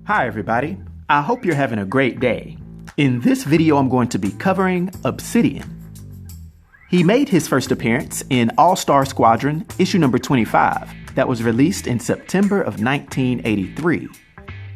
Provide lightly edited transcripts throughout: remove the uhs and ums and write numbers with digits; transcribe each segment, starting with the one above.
Hi everybody, I hope you're having a great day. In this video I'm going to be covering Obsidian. He made his first appearance in All-Star Squadron issue number 25 that was released in September of 1983.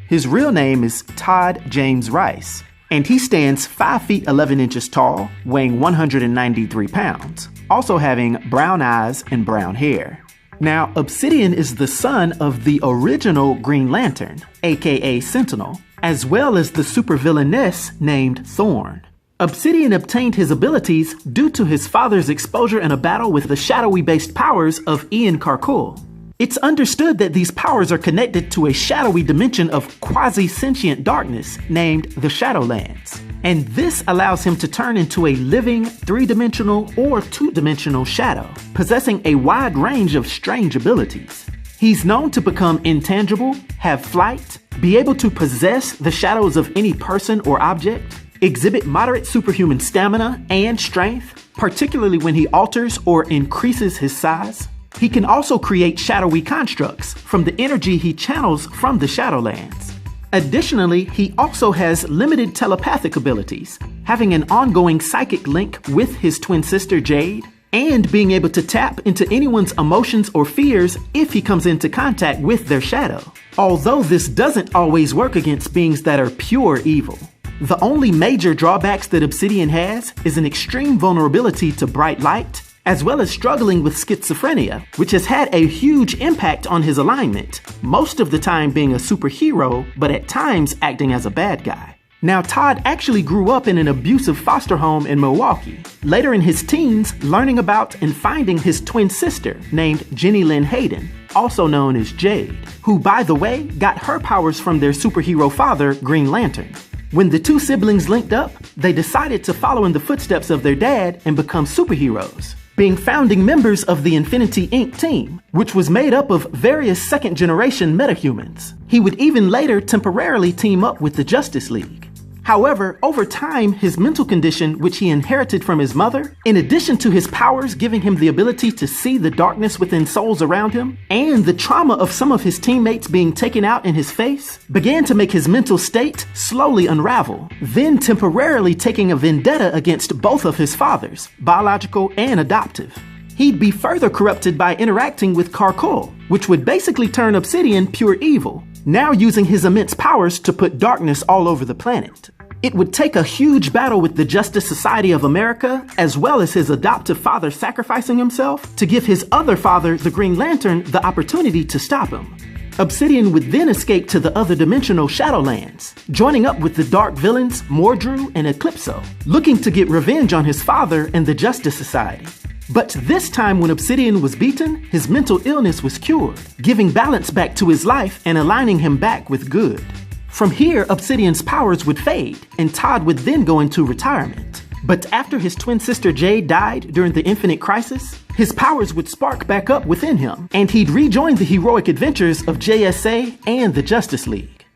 His real name is Todd James Rice, and he stands 5 feet 11 inches tall, weighing 193 pounds, also having brown eyes and brown hair. Now, Obsidian is the son of the original Green Lantern, aka Sentinel, as well as the supervillainess named Thorn. Obsidian obtained his abilities due to his father's exposure in a battle with the shadowy-based powers of Ian Karkull. It's understood that these powers are connected to a shadowy dimension of quasi-sentient darkness named the Shadowlands, and this allows him to turn into a living 3-dimensional or 2-dimensional shadow, possessing a wide range of strange abilities. He's known to become intangible, have flight, be able to possess the shadows of any person or object, exhibit moderate superhuman stamina and strength, particularly when he alters or increases his size. He can also create shadowy constructs from the energy he channels from the Shadowlands. Additionally, he also has limited telepathic abilities, having an ongoing psychic link with his twin sister Jade, and being able to tap into anyone's emotions or fears if he comes into contact with their shadow. Although this doesn't always work against beings that are pure evil. The only major drawbacks that Obsidian has is an extreme vulnerability to bright light, as well as struggling with schizophrenia, which has had a huge impact on his alignment, most of the time being a superhero, but at times acting as a bad guy. Now, Todd actually grew up in an abusive foster home in Milwaukee, later in his teens learning about and finding his twin sister named Jennie-Lynn Hayden, also known as Jade, who, by the way, got her powers from their superhero father, Green Lantern. When the two siblings linked up, they decided to follow in the footsteps of their dad and become superheroes, being founding members of the Infinity Inc. team, which was made up of various second-generation metahumans. He would even later temporarily team up with the Justice League. However, over time, his mental condition, which he inherited from his mother, in addition to his powers giving him the ability to see the darkness within souls around him, and the trauma of some of his teammates being taken out in his face, began to make his mental state slowly unravel, then temporarily taking a vendetta against both of his fathers, biological and adoptive. He'd be further corrupted by interacting with Karkull, which would basically turn Obsidian pure evil, now using his immense powers to put darkness all over the planet. It would take a huge battle with the Justice Society of America, as well as his adoptive father sacrificing himself to give his other father, the Green Lantern, the opportunity to stop him. Obsidian would then escape to the other dimensional Shadowlands, joining up with the dark villains Mordru and Eclipso, looking to get revenge on his father and the Justice Society. But this time when Obsidian was beaten, his mental illness was cured, giving balance back to his life and aligning him back with good. From here, Obsidian's powers would fade, and Todd would then go into retirement. But after his twin sister Jade died during the Infinite Crisis, his powers would spark back up within him, and he'd rejoin the heroic adventures of JSA and the Justice League.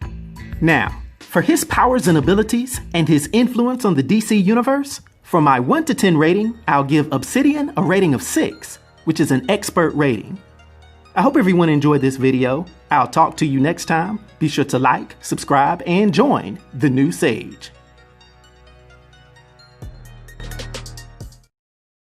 Now, for his powers and abilities, and his influence on the DC Universe, for my 1 to 10 rating, I'll give Obsidian a rating of 6, which is an expert rating. I hope everyone enjoyed this video. I'll talk to you next time. Be sure to like, subscribe, and join the new Sage.